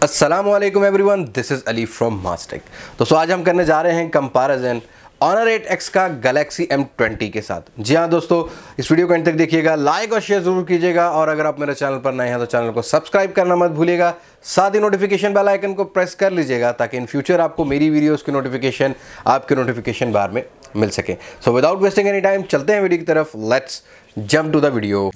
अस्सलामुअलैकुम everyone, this is Ali from Mastek. दोस्तों आज हम करने जा रहे हैं कंपैरिजन Honor 8X का Galaxy M20 के साथ। जी हाँ दोस्तों, इस वीडियो को अंत तक देखिएगा, लाइक और शेयर जरूर कीजिएगा और अगर आप मेरे चैनल पर नए हैं तो चैनल को सब्सक्राइब करना मत भूलिएगा। साथ ही नोटिफिकेशन बेल आइकन को प्रेस कर लीजिएगा ताकि इन फ्यूचर आपको मेरी वीडियोस की नोटिफिकेशन आपके नोटिफिकेशन बार में मिल सके। So without wasting any time चलते हैं वीडियो की तरफ। Let's jump to the video.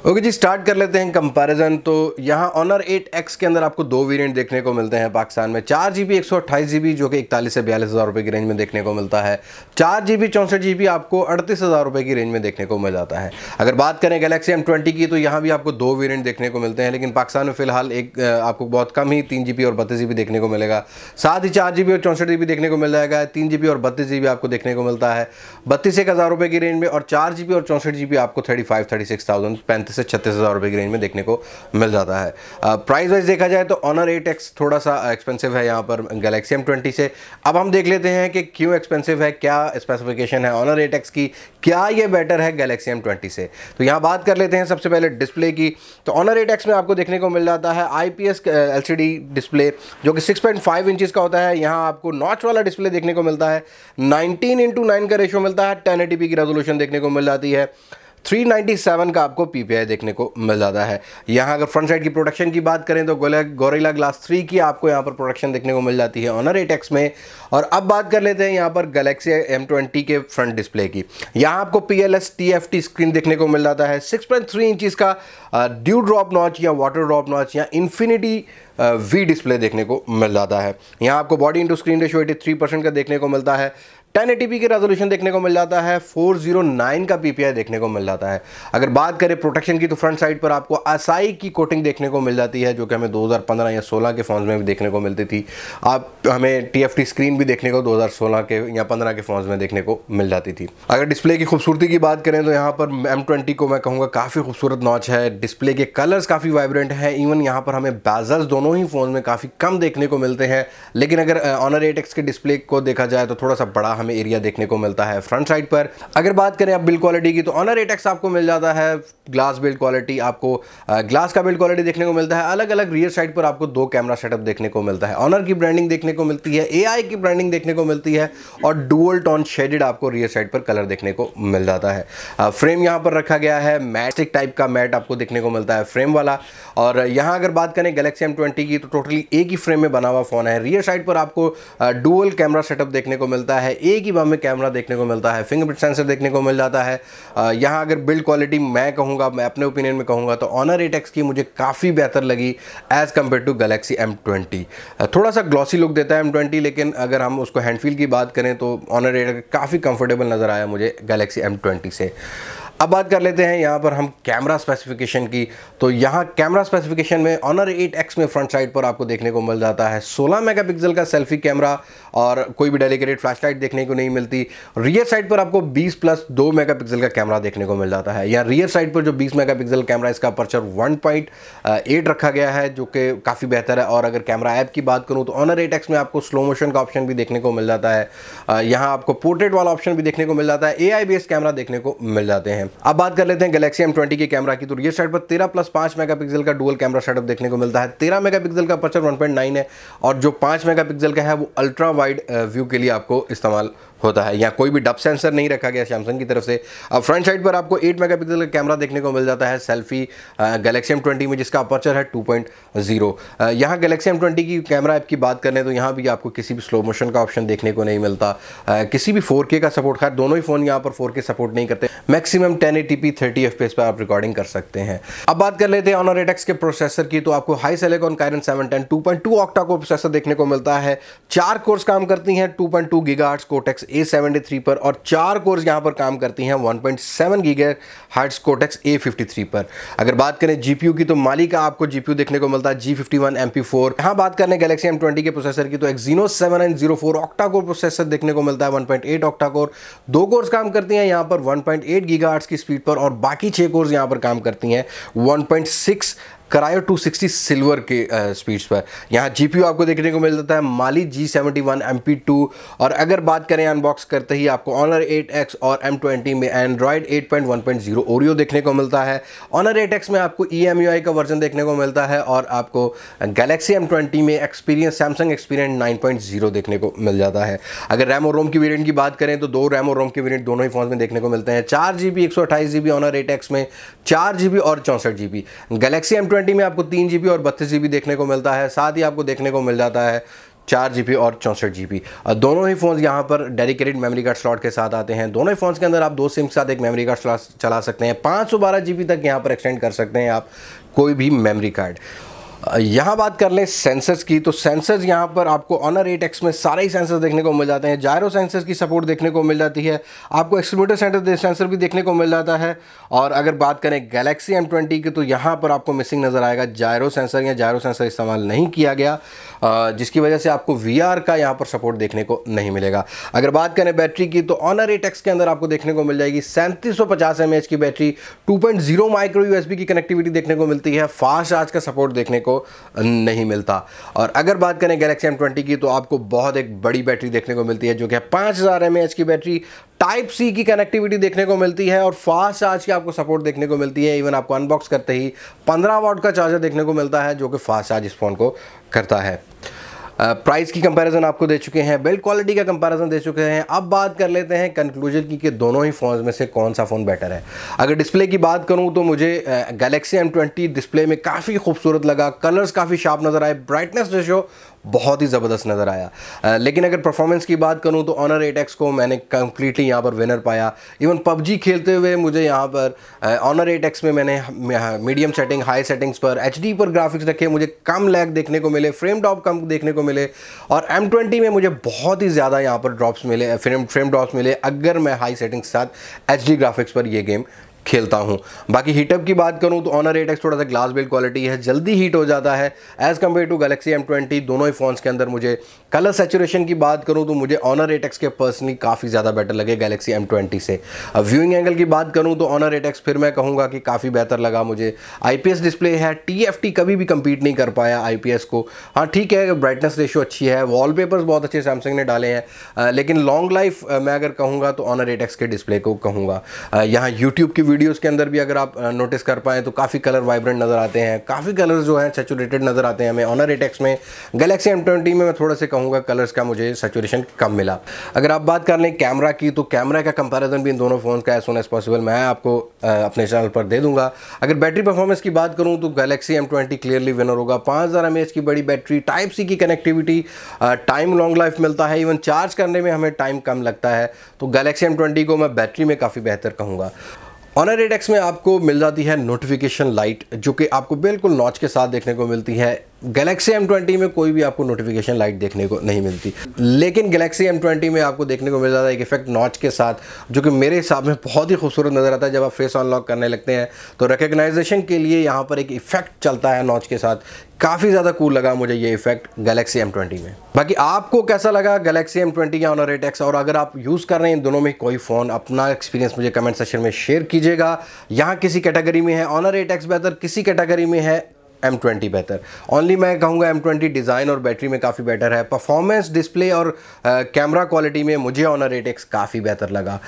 Okay जी, स्टार्ट कर लेते हैं कंपैरिजन। तो यहाँ Honor 8X के अंदर आपको दो वेरिएंट देखने को मिलते हैं पाकिस्तान में। 4GB 128GB जो कि 41 से 42 हज़ार रुपये की रेंज में देखने को मिलता है। 4GB 64GB आपको 38 हज़ार रुपये की रेंज में देखने को मिल जाता है। अगर बात करें Galaxy M20 की तो यहाँ भी आपको दो वेरिएंट देखने को मिलते हैं, लेकिन पाकिस्तान में फिलहाल एक आपको बहुत कम ही 3GB और 32GB देखने को मिलेगा। साथ ही 4GB और 64GB देखने को मिल जाएगा। 3GB और 32GB आपको देखने को मिलता है 32 हज़ार रुपये की रेंज में, और 4GB और 64GB आपको 36,000 से 36,000 रुपये की रेंज में देखने को मिल जाता है। प्राइस वाइज देखा जाए तो Honor 8X थोड़ा सा एक्सपेंसिव है यहाँ पर Galaxy M20 से। अब हम देख लेते हैं कि क्यों एक्सपेंसिव है, क्या स्पेसिफिकेशन है Honor 8X की, क्या ये बेटर है Galaxy M20 से। तो यहाँ बात कर लेते हैं सबसे पहले डिस्प्ले की। तो Honor 8X में आपको देखने को मिल जाता है IPS LCD डिस्प्ले जो कि 6.5 इंचेस का होता है। यहाँ आपको नॉच वाला डिस्प्ले देखने को मिलता है। 19:9 का रेशियो मिलता है। 1080p की रेजोल्यूशन देखने को मिल जाती है। 397 का आपको PPI देखने को मिल जाता है। यहाँ अगर फ्रंट साइड की प्रोडक्शन की बात करें तो गोरिल्ला ग्लास 3 की आपको यहाँ पर प्रोडक्शन देखने को मिल जाती है Honor 8X में। और अब बात कर लेते हैं यहाँ पर Galaxy M20 के फ्रंट डिस्प्ले की। यहाँ आपको PLS TFT स्क्रीन देखने को मिल जाता है। 6.3 इंचेस का ड्यू ड्रॉप नॉच या वाटर ड्रॉप नॉच या इन्फिनिटी V डिस्प्ले देखने को मिल जाता है। यहाँ आपको बॉडी इंटू स्क्रीन रेशियो 83% का देखने को मिलता है। 1080p की रेजोल्यूशन देखने को मिल जाता है। 409 का PPI देखने को मिल जाता है। अगर बात करें प्रोटेक्शन की तो फ्रंट साइड पर आपको ASI की कोटिंग देखने को मिल जाती है जो कि हमें 2015 या 16 के फ़ोन्स में भी देखने को मिलती थी। आप हमें TFT स्क्रीन भी देखने को 2016 के या 15 के फ़ोन्स में देखने को मिल जाती थी। अगर डिस्प्ले की खूबसूरती की बात करें तो यहाँ पर M20 को मैं कहूँगा काफ़ी खूबसूरत नॉच है। डिस्प्ले के कलर्स काफ़ी वाइब्रेंट हैं। इवन यहाँ पर हमें बेजल्स दोनों ही फ़ोन में काफ़ी कम देखने को मिलते हैं, लेकिन अगर Honor 8X के डिस्प्ले को देखा जाए तो थोड़ा सा बड़ा हमें एरिया देखने को मिलता है फ्रंट साइड पर। अगर बात करें अब बिल्ड क्वालिटी की तो Honor 8X आपको मिल जाता है ग्लास बिल्ड क्वालिटी। आपको ग्लास का बिल्ड क्वालिटी देखने को मिलता है। अलग अलग रियर साइड पर आपको दो कैमरा सेटअप देखने को मिलता है। Honor की ब्रांडिंग देखने को मिलती है, AI की ब्रांडिंग देखने को मिलती है और डुअल टोन शेडेड आपको रियर साइड पर कलर देखने को मिल जाता है। फ्रेम यहाँ पर रखा गया है, मैटिक टाइप का मैट आपको देखने को मिलता है फ्रेम वाला। और यहाँ अगर बात करें Galaxy M20 की तो टोटली एक ही फ्रेम में बना हुआ फ़ोन है। रियर साइड पर आपको डुअल कैमरा सेटअप देखने को मिलता है, एक ही बार में कैमरा देखने को मिलता है, फिंगरप्रिंट सेंसर देखने को मिल जाता है। यहाँ अगर बिल्ड क्वालिटी मैं कहूँगा, मैं अपने ओपिनियन में कहूँगा तो Honor 8X की मुझे काफ़ी बेहतर लगी as compared to Galaxy M20। थोड़ा सा ग्लॉसी लुक देता है M20, लेकिन अगर हम उसको हैंड फील की बात करें तो Honor 8X काफ़ी कंफर्टेबल नज़र आया मुझे Galaxy M20 से। अब बात कर लेते हैं यहाँ पर हम कैमरा स्पेसिफिकेशन की। तो यहाँ कैमरा स्पेसिफिकेशन में Honor 8X में फ्रंट साइड पर आपको देखने को मिल जाता है 16 मेगापिक्सल का सेल्फी कैमरा और कोई भी डेडिकेटेड फ्लैशलाइट देखने को नहीं मिलती। रियर साइड पर आपको 20+2 मेगापिक्सल का कैमरा देखने को मिल जाता है। या रियर साइड पर जो 20 मेगापिक्सल कैमरा, इसका अपर्चर 1.8 रखा गया है जो कि काफ़ी बेहतर है। और अगर कैमरा ऐप की बात करूँ तो Honor 8X में आपको स्लो मोशन का ऑप्शन भी देखने को मिल जाता है। यहाँ आपको पोर्ट्रेट वाला ऑप्शन भी देखने को मिल जाता है। AI बेस्ड कैमरा देखने को मिल जाते हैं। अब बात कर लेते हैं Galaxy M20 के कैमरा की। तो रियर साइड पर 13+5 मेगापिक्सल का डुअल कैमरा सेटअप देखने को मिलता है। 13 मेगापिक्सल का अपर्चर 1.9 है और जो 5 मेगापिक्सल का है वो अल्ट्रा वाइड व्यू के लिए आपको इस्तेमाल होता है। यहाँ कोई भी डब सेंसर नहीं रखा गया सैमसंग की तरफ से। अब फ्रंट साइड पर आपको 8 मेगापिक्सल का कैमरा देखने को मिल जाता है सेल्फी Galaxy M20 में, जिसका अपर्चर है 2.0। यहाँ Galaxy M20 की कैमरा ऐप की बात करें तो यहाँ भी आपको किसी भी स्लो मोशन का ऑप्शन देखने को नहीं मिलता। किसी भी 4K का सपोर्ट, खैर दोनों ही फ़ोन यहाँ पर 4K सपोर्ट नहीं करते। मैक्सिमम 1080p 30 FPS पर आप रिकॉर्डिंग कर सकते हैं। अब बात कर लेते हैं Honor 8X के प्रोसेसर की। तो आपको high silicon Kirin 710 2.2 octa core processor देखने को मिलता है। 4 कोर्स काम करती हैं 2.2 गीगाहर्ट्ज़ Cortex A73 पर और 4 कोर्स यहाँ पर काम करती हैं 1.7 गीगाहर्ट्ज़ Cortex A53 पर। अगर बात करें GPU की तो माली का आपको GPU देखने को मिलता है G51 MP4। यहाँ बात करें Galaxy M20 के प्रोसेसर की तो Exynos 7904 ऑक्टा कोर प्रोसेसर देखने को मिलता है 1.8 ऑक्टा कोर। 2 कोर्स काम करती हैं यहाँ पर 1.8 गीगाहर्ट्ज़ की स्पीड पर और बाकी 6 कोर्स यहाँ पर काम करती हैं 1.6 क्रायो 260 सिल्वर के स्पीड्स पर। यहाँ जीपीयू आपको देखने को मिल जाता है माली G71 MP2। और अगर बात करें अनबॉक्स करते ही आपको Honor 8X और M20 में Android 8.1.0 ओरियो देखने को मिलता है। Honor 8X में आपको EMUI का वर्जन देखने को मिलता है और आपको Galaxy M20 में सैमसंग एक्सपीरियंस 9.0 देखने को मिल जाता है। अगर रैम और रोम की वेरिएंट की बात करें तो 2 रैम और रोम के वेरिएंट दोनों ही फोन में देखने को मिलते हैं। 4GB 128GB Honor 8X में, 4GB और 64GB। Galaxy M20 में आपको 3GB और 32GB देखने को मिलता है। साथ ही आपको देखने को मिल जाता है 4GB और 64GB। दोनों ही फ़ोन्स यहाँ पर डेडिकेटेड मेमोरी कार्ड स्लॉट के साथ आते हैं। दोनों ही फ़ोन्स के अंदर आप 2 सिम के साथ एक मेमोरी कार्ड स्लॉट चला सकते हैं। 512GB तक यहाँ पर एक्सटेंड कर सकते हैं आप कोई भी मेमोरी कार्ड। यहाँ बात कर लें सेंसर्स की, तो सेंसर्स यहाँ पर आपको Honor 8X में सारे ही सेंसर्स देखने को मिल जाते हैं। जायरो सेंसर्स की सपोर्ट देखने को मिल जाती है, आपको एक्सीलरोमीटर सेंसर भी देखने को मिल जाता है। और अगर बात करें Galaxy M20 की तो यहाँ पर आपको मिसिंग नज़र आएगा जायरो सेंसर, या जायरो सेंसर इस्तेमाल नहीं किया गया, जिसकी वजह से आपको VR का यहाँ पर सपोर्ट देखने को नहीं मिलेगा। अगर बात करें बैटरी की तो Honor 8X के अंदर आपको देखने को मिल जाएगी 3750 mAh की बैटरी, 2.0 माइक्रो USB की कनेक्टिविटी देखने को मिलती है, फास्ट चार्ज का सपोर्ट देखने को नहीं मिलता। और अगर बात करें Galaxy M20 की तो आपको बहुत एक बड़ी बैटरी देखने को मिलती है जो कि 5000 mAh की बैटरी, टाइप सी की कनेक्टिविटी देखने को मिलती है और फास्ट चार्ज की आपको सपोर्ट देखने को मिलती है। इवन आपको अनबॉक्स करते ही 15 वाट का चार्जर देखने को मिलता है जो कि फास्ट चार्ज इस फोन को करता है। प्राइस की कंपैरिजन आपको दे चुके हैं, बिल्ड क्वालिटी का कंपैरिजन दे चुके हैं। अब बात कर लेते हैं कंक्लूजन की कि दोनों ही फ़ोन्स में से कौन सा फ़ोन बेटर है। अगर डिस्प्ले की बात करूं तो मुझे Galaxy M20 डिस्प्ले में काफ़ी खूबसूरत लगा, कलर्स काफ़ी शार्प नज़र आए, ब्राइटनेस रेशो बहुत ही ज़बरदस्त नज़र आया। लेकिन अगर परफॉर्मेंस की बात करूं तो Honor 8X को मैंने कंप्लीटली यहाँ पर विनर पाया। इवन PUBG खेलते हुए मुझे यहाँ पर Honor 8X में मैंने मीडियम सेटिंग, हाई सेटिंग्स पर HD पर ग्राफिक्स रखे, मुझे कम लैग देखने को मिले, फ्रेम ड्रॉप कम देखने को मिले। और M20 में मुझे बहुत ही ज़्यादा यहाँ पर ड्रॉप्स मिले, फ्रेम ड्रॉप्स मिले अगर मैं हाई सेटिंग्स के साथ HD ग्राफिक्स पर ये गेम खेलता हूं। बाकी हीटअप की बात करूं तो Honor 8X थोड़ा सा ग्लास बिल्ड क्वालिटी है, जल्दी हीट हो जाता है as compared to Galaxy M20। दोनों ही फ़ोन्स के अंदर मुझे कलर सैचुरेशन की बात करूं तो मुझे Honor 8X के पर्सनली काफ़ी ज़्यादा बेटर लगे Galaxy M20 से। अब व्यूइंग एंगल की बात करूं तो Honor 8X फिर मैं कहूँगा कि काफ़ी बेहतर लगा मुझे। IPS डिस्प्ले है, TFT कभी भी कम्पीट नहीं कर पाया IPS को। हाँ ठीक है, ब्राइटनेस रेशो अच्छी है, वॉलपेपर्स बहुत अच्छे सैमसंग ने डाले हैं, लेकिन लॉन्ग लाइफ मैं अगर कहूँगा तो Honor 8X के डिस्प्ले को कहूँगा। यहाँ यूट्यूब की वीडियोज़ के अंदर भी अगर आप नोटिस कर पाएँ तो काफ़ी कलर वाइब्रेंट नज़र आते हैं, काफ़ी कलर्स जो हैं सैचुरेटेड नज़र आते हैं हमें Honor 8X में। Galaxy M20 में मैं थोड़ा से कहूँगा कलर्स का मुझे सैचुरेशन कम मिला। अगर आप बात कर लें कैमरा की तो कैमरा का कंपैरिजन भी इन दोनों फ़ोन का एज सून एज पॉसिबल मैं आपको अपने चैनल पर दे दूँगा। अगर बैटरी परफॉर्मेंस की बात करूँ तो Galaxy M20 क्लियरली विनर होगा। 5000 mAh की बड़ी बैटरी, टाइप सी की कनेक्टिविटी, टाइम लॉन्ग लाइफ मिलता है, इवन चार्ज करने में हमें टाइम कम लगता है, तो Galaxy M20 को मैं बैटरी में काफ़ी बेहतर कहूँगा। Honor 8X में आपको मिल जाती है नोटिफिकेशन लाइट जो कि आपको बिल्कुल नॉच के साथ देखने को मिलती है। Galaxy M20 में कोई भी आपको नोटिफिकेशन लाइट देखने को नहीं मिलती, लेकिन Galaxy M20 में आपको देखने को मिल जाता है एक इफेक्ट नॉच के साथ जो कि मेरे हिसाब में बहुत ही खूबसूरत नज़र आता है। जब आप फेस अनलॉक करने लगते हैं तो रिकग्नाइजेशन के लिए यहाँ पर एक इफेक्ट चलता है नॉच के साथ, काफ़ी ज़्यादा कूल लगा मुझे ये इफेक्ट Galaxy M20 में। बाकी आपको कैसा लगा Galaxy M20 या Honor 8X, और अगर आप यूज़ कर रहे हैं इन दोनों में कोई फ़ोन, अपना एक्सपीरियंस मुझे कमेंट सेक्शन में शेयर कीजिएगा। यहाँ किसी कैटेगरी में है Honor 8X बेहतर, किसी कैटेगरी में है M20 बेहतर। ओनली मैं कहूँगा M20 डिज़ाइन और बैटरी में काफ़ी बेटर है। परफॉर्मेंस, डिस्प्ले और कैमरा क्वालिटी में मुझे Honor 8X काफ़ी बेहतर लगा।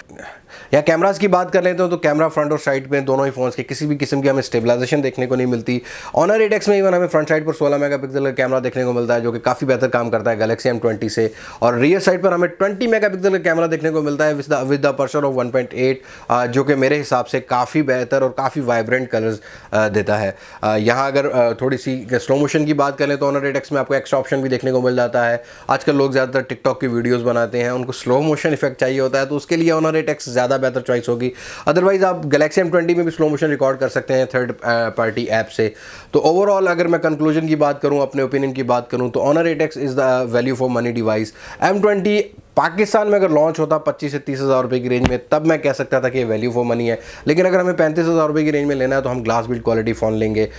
या कैमरास की बात कर लेते हो तो कैमरा फ्रंट और साइड में दोनों ही फ़ोन्स के किसी भी किस्म की हमें स्टेबलाइजेशन देखने को नहीं मिलती। Honor 8X में इवन हमें फ्रंट साइड पर 16 मेगापिक्सल का कैमरा देखने को मिलता है जो कि काफ़ी बेहतर काम करता है Galaxy M20 से, और रियर साइड पर हमें 20 मेगापिक्सल का कैमरा देखने को मिलता है विद द अपर्चर ऑफ 1.8 जो कि मेरे हिसाब से काफ़ी बेहतर और काफ़ी वाइब्रेंट कलर्स देता है। यहाँ अगर थोड़ी सी स्लो मोशन की बात करें तो Honor 8X में आपको एक्स्ट्रा ऑप्शन भी देखने को मिल जाता है। आजकल लोग ज़्यादातर टिकटॉक की वीडियोज़ बनाते हैं, उनको स्लो मोशन इफेक्ट चाहिए होता है, तो उसके लिए Honor 8X ज़्यादा बेहतर चॉइस होगी। अदरवाइज आप Galaxy M20 में भी स्लो मोशन रिकॉर्ड कर सकते हैं थर्ड पार्टी ऐप से। तो ओवरऑल अगर मैं कंक्लूजन की बात करूं, अपने ओपिनियन की बात करूं तो Honor 8X is the value for money device. M20 Pakistan में अगर लॉन्च होता 25 से 30 हज़ार रुपये की रेंज में, तब मैं कह सकता था कि ये वैल्यू फॉर मनी है, लेकिन अगर हमें 35,000 रुपये की रेंज में लेना है तो हम ग्लास बिल्ड क्वालिटी फ़ोन लेंगे।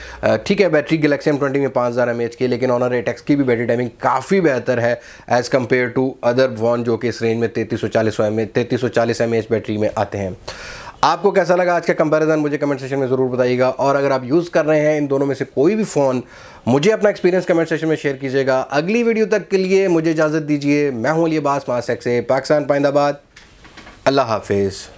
ठीक है, बैटरी Galaxy M20 में 5000 mAh की, लेकिन Honor 8X की भी बैटरी टाइमिंग काफ़ी बेहतर है as compared to other phone जो कि इस रेंज में 3340 mAh बैटरी में आते हैं। आपको कैसा लगा आज का कंपैरिजन मुझे कमेंट सेक्शन में ज़रूर बताइएगा, और अगर आप यूज़ कर रहे हैं इन दोनों में से कोई भी फ़ोन, मुझे अपना एक्सपीरियंस कमेंट सेक्शन में शेयर कीजिएगा। अगली वीडियो तक के लिए मुझे इजाज़त दीजिए। मैं हूं अली अब्बास, मास्क से पाकिस्तान पाइंदाबाद। अल्लाह हाफिज़।